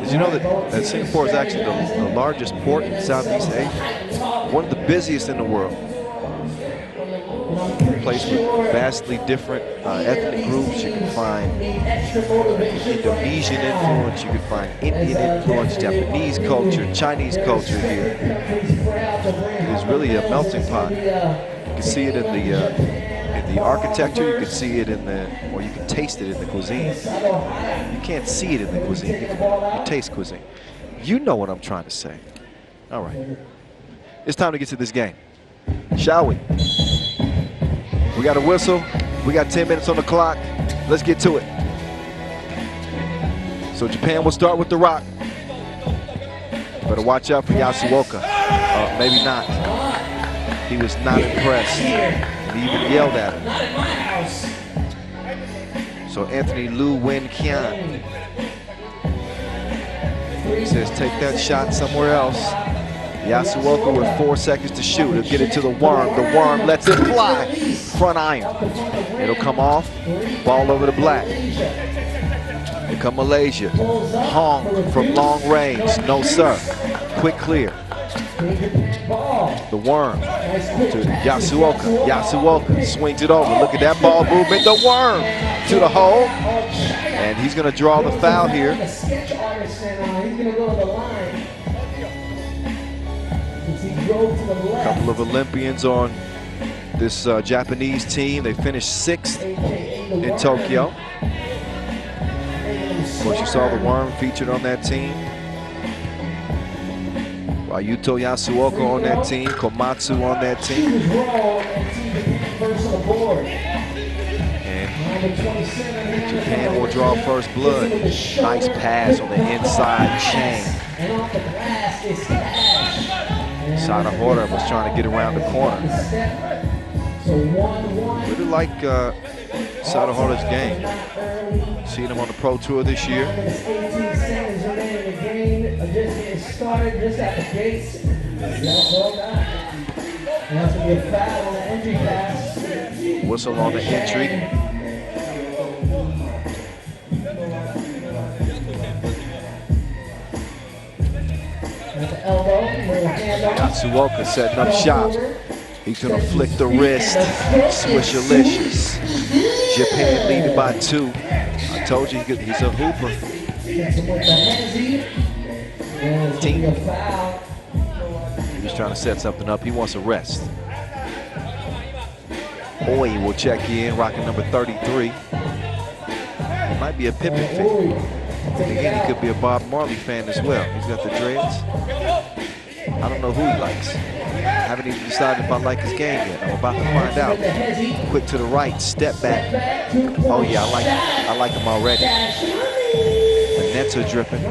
Did you know that Singapore is actually the largest port in Southeast Asia? One of the busiest in the world. A place with vastly different ethnic groups. You can find Indonesian influence, you can find Indian influence, Japanese culture, Chinese culture here. It is really a melting pot. You can see it in the architecture, you can see it or you can taste it in the cuisine. You can't see it in the cuisine, you taste cuisine. You know what I'm trying to say. All right. It's time to get to this game, shall we? We got a whistle. We got 10 minutes on the clock. Let's get to it. So Japan will start with the rock. Better watch out for Yasuoka. Maybe not. He was not impressed. He even yelled at him. So Anthony Liu Wen Kian. He says take that shot somewhere else. Yasuoka with 4 seconds to shoot. He'll get it to the worm. The worm lets it fly. Front iron. It'll come off. Ball over to black. Here come Malaysia. Hong from long range. No sir. Quick clear. The worm to Yasuoka. Yasuoka swings it over. Look at that ball movement. The worm to the hole. And he's going to draw the foul here. A couple of Olympians on this Japanese team. They finished 6th in Tokyo. Of course, you saw the worm featured on that team. Ryuto Yasuoka on that team. Komatsu on that team. And Japan will draw first blood. Nice pass on the inside chain. Sadahora was trying to get around the corner. Really like Sadahora's game. Seen him on the Pro Tour this year. Whistle on the entry. Yasuoka setting up shop. He's gonna flick the wrist. Swishalicious. Japan leading by 2. I told you he's a hooper. Team. He's trying to set something up. He wants a rest. Oi will check in, rocking number 33. He might be a Pippen fan. Again, he could be a Bob Marley fan as well. He's got the dreads. I don't know who he likes. I haven't even decided if I like his game yet. I'm about to find out. Quick to the right, step back. Oh yeah, I like him already. The nets are dripping.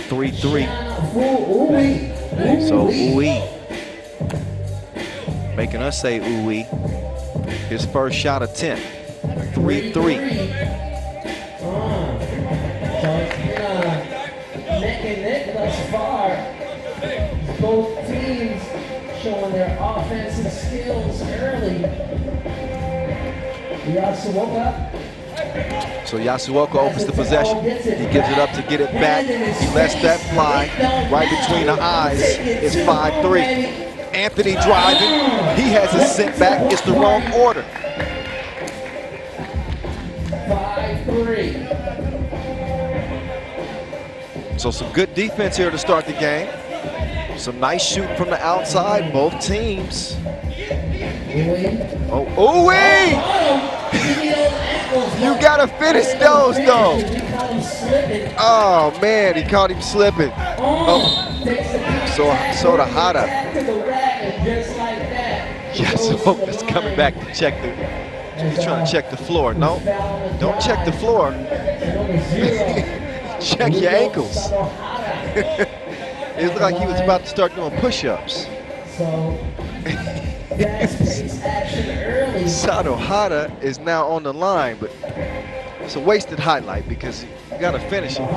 3-3. So ooh-wee. Making us say ooh-wee. His first shot attempt. 3-3. Neck and neck thus far. Both teams showing their offensive skills early. Yasuoka. So Yasuoka opens the possession. He gives it up to get it back. He lets that fly right between the eyes. It's 5-3. Anthony driving. He has it sent back. It's the wrong order. 5-3. So some good defense here to start the game. Some nice shooting from the outside, both teams. Oh, ooh-wee! You gotta finish those though. Oh man, he caught him slipping. Oh, so the Hada. Yasuoka's coming back to check the. He's trying to check the floor. No, don't check the floor. Check your ankles. It looked like he was about to start doing push-ups. Sato Hada is now on the line, but it's a wasted highlight because you got to finish it.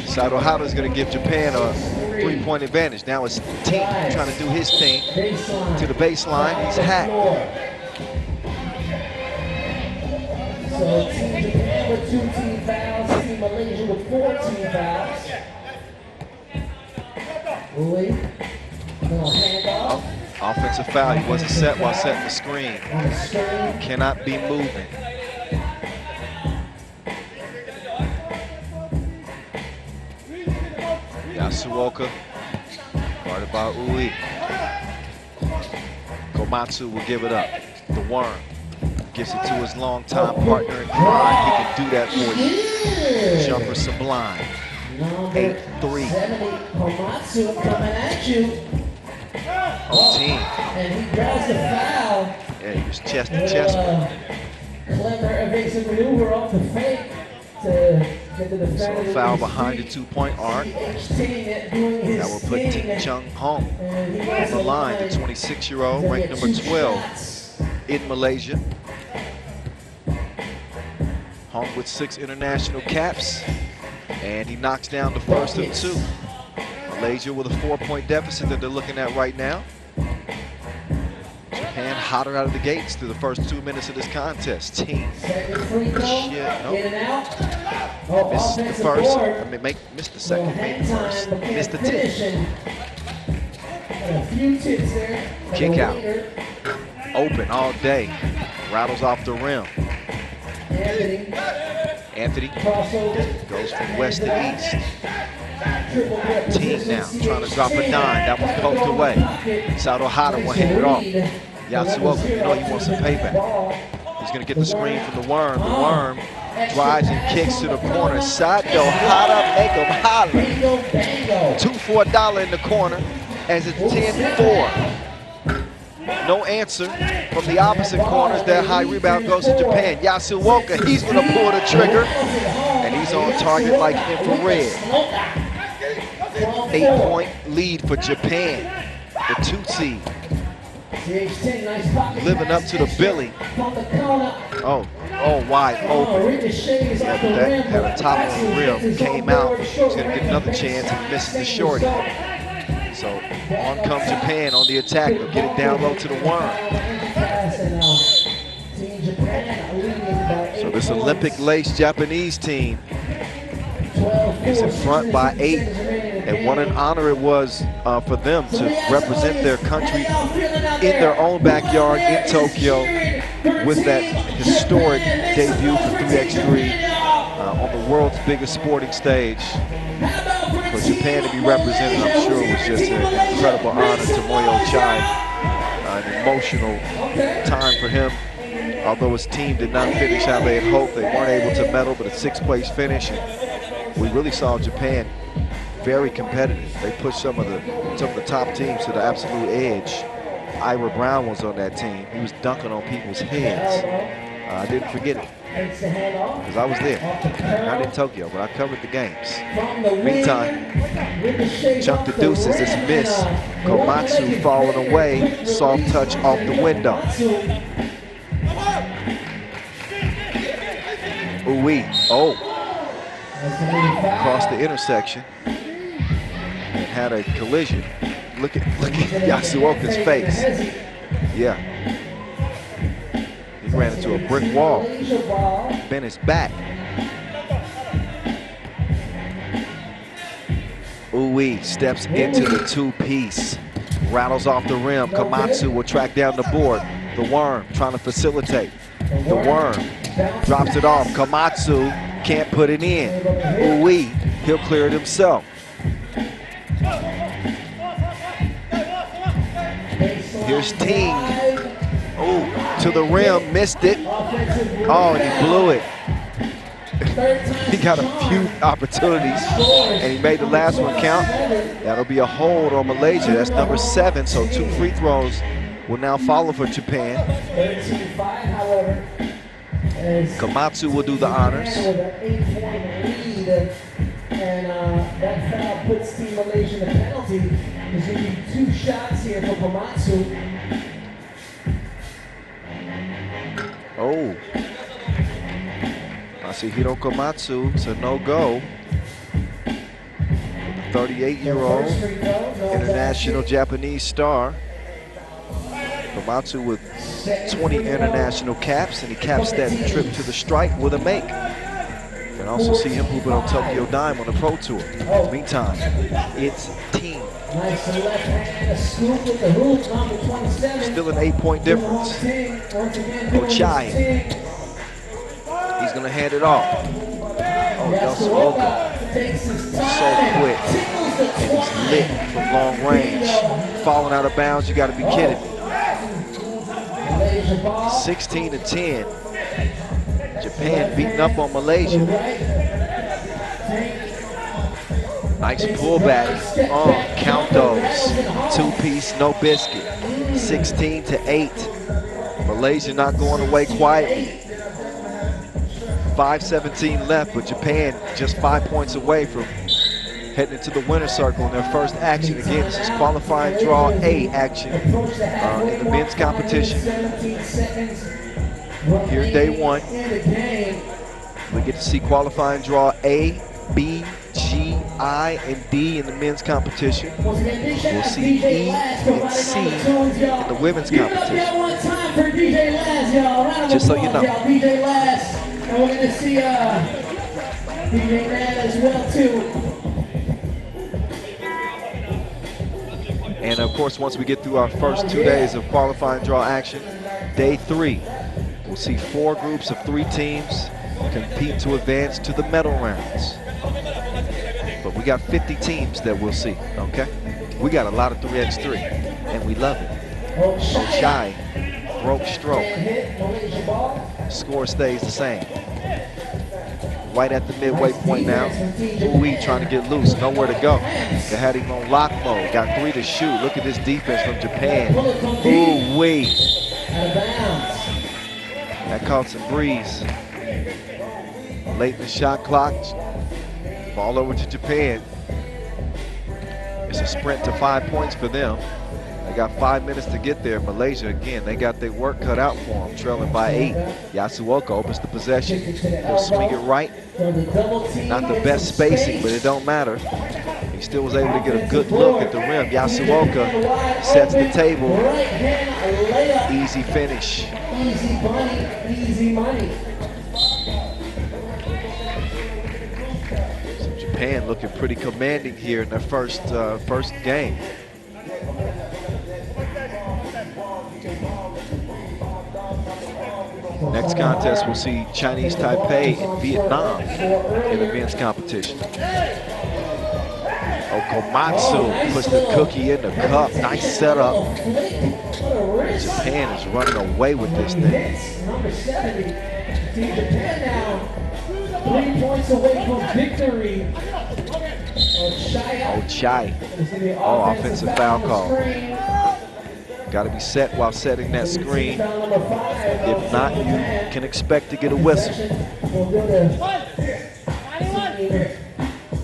Sato Hada is going to give Japan a 3-point advantage. Now it's Team trying to do his thing to the baseline. He's hacked. So Team Japan with 2 team fouls. with 14 fouls. Louis, little handoff. Offensive foul. He wasn't set while setting the screen. On the screen. Cannot be moving. Yasuoka, guarded by Ui. Komatsu will give it up. The Worm gives it to his longtime partner in crime. He can do that for you. Jumper sublime. 8-3. Komatsu coming at you. On team. And he grabs the foul. Yeah, he was chest to chest. Clever evasive maneuver off the fake to get the defender. So a foul behind the 2-point arc. That will put Ting Chung Hong on the line, the 26-year-old, ranked number 12 in Malaysia. Hong with 6 international caps, and he knocks down the first of 2. Malaysia with a 4-point deficit that they're looking at right now. Japan hotter out of the gates through the first 2 minutes of this contest. Team. Missed the first. Missed the second. Made the first. Missed the 10. Kick out. Open all day. Rattles off the rim. Anthony goes from west to east. Team now trying to drop a 9. That one's poked away. Sato Hata will hand it off. Yasuoka, you know he wants some payback. He's going to get the screen from the Worm. The Worm drives and kicks to the corner. Sato Hata, make him holler. 2 for $1 in the corner as it's 10-4. No answer from the opposite corners. That high rebound goes to Japan. Yasuoka, he's going to pull the trigger. And he's on target like infrared. 8-point lead for Japan, the 2 seed. Living up to the Billy. Oh, wide open. That had a top on the rim, came out. He's going to get another chance and misses the shorty. So on comes Japan on the attack. They'll get it down low to the Worm. So this Olympic-laced Japanese team is in front by 8. And what an honor it was for them to represent their country in their own backyard in Tokyo with that historic debut for 3x3 on the world's biggest sporting stage. For Japan to be represented, I'm sure it was just an incredible honor to Moyo Chai. An emotional time for him. Although his team did not finish how they had hoped, they weren't able to medal, but a 6th place finish. And we really saw Japan very competitive. They pushed some of the top teams to the absolute edge. Ira Brown was on that team. He was dunking on people's heads. I didn't forget it because I was there. Not in Tokyo, but I covered the games. Meantime, Chunk the Deuces is missed. Komatsu falling away. Soft touch off the window. Ooh-wee. Oh. Across the intersection. Had a collision. Look at Yasuoka's face. Yeah. He ran into a brick wall. Bent his back. Ui steps into the 2-piece. Rattles off the rim. Komatsu will track down the board. The Worm trying to facilitate. The Worm drops it off. Komatsu can't put it in. Ui, he'll clear it himself. Here's Ting. Oh, to the rim, missed it. Oh, and he blew it. He got a few opportunities, and he made the last one count. That'll be a hold on Malaysia. That's number 7, so 2 free throws will now follow for Japan. Komatsu will do the honors. And that foul puts Team Malaysia in the penalty. There's going to be 2 shots here for Komatsu. Oh. Masahiro Komatsu, it's a no-go. The 38-year-old international Japanese star. Komatsu with 20 international caps, and he caps that trip to the stripe with a make. can also see him hooping on Tokyo Dime on the Pro Tour. In the meantime, it's team. Nice left hand scoop with the hoop, number 27. Still an 8-point difference. Ochai. He's going to hand it off. Oh, Yasuoka. So quick. And he's lit from long range. Falling out of bounds, you got to be kidding me. 16-10. Japan beating up on Malaysia. Nice pullback. Count those. Two-piece, no biscuit. 16-8. Malaysia not going away quietly. 5:17 left, but Japan just 5 points away from heading into the winner's circle in their first action. Again, this is qualifying draw A action in the men's competition. Here, day one. We get to see qualifying draw A, B, G, I, and D in the men's competition. We'll see E and C in the women's competition. Just so you know. And we're going to see DJ Man as well, too. And of course, once we get through our first 2 days of qualifying draw action, day 3, we'll see 4 groups of 3 teams compete to advance to the medal rounds. But we got 50 teams that we'll see, okay? We got a lot of 3x3, and we love it. Ochai broke stroke. Score stays the same. Right at the midway point now. Louis trying to get loose, nowhere to go. They had him on lock mode, got 3 to shoot. Look at this defense from Japan. Ooh-wee. That caught some breeze. Late in the shot clock. Ball over to Japan. It's a sprint to 5 points for them. They got 5 minutes to get there. Malaysia, again, they got their work cut out for them, trailing by 8. Yasuoka opens the possession. He'll swing it right. Not the best spacing, but it don't matter. He still was able to get a good look at the rim. Yasuoka sets the table. Easy finish. Easy money, easy money. So Japan looking pretty commanding here in their first game. Next contest, we'll see Chinese Taipei and Vietnam in the men's competition. Komatsu puts the cookie in the cup. Nice setup. Japan is running away with this thing. Number 70. Japan now 3 points away from victory. Ochai. Oh, offensive foul call. Got to be set while setting that screen. If not, you can expect to get a whistle.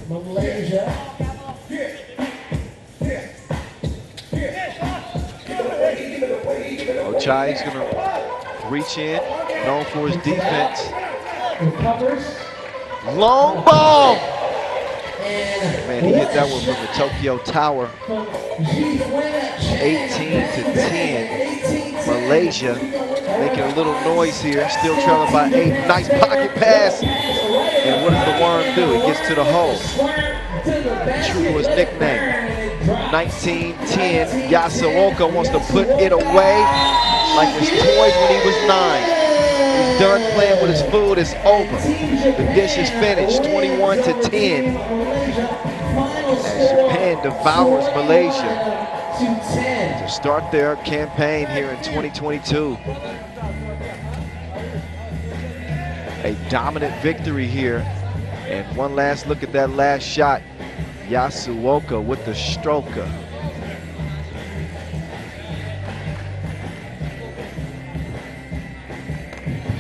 Malaysia. Ochai's going to reach in, known for his defense. Long ball! Man, he hit that one from the Tokyo Tower. 18-10. Malaysia making a little noise here, still trailing by 8. Nice pocket pass. And what does the worm do? He gets to the hole. True to his nickname. 19-10. Yasuoka wants to put it away like his toys when he was 9. He's done playing with his food. It's over. The dish is finished. 21-10. As Japan devours Malaysia to start their campaign here in 2022. A dominant victory here. And one last look at that last shot. Yasuoka with the stroker.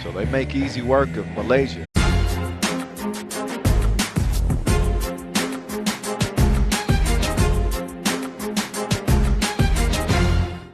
So they make easy work of Malaysia.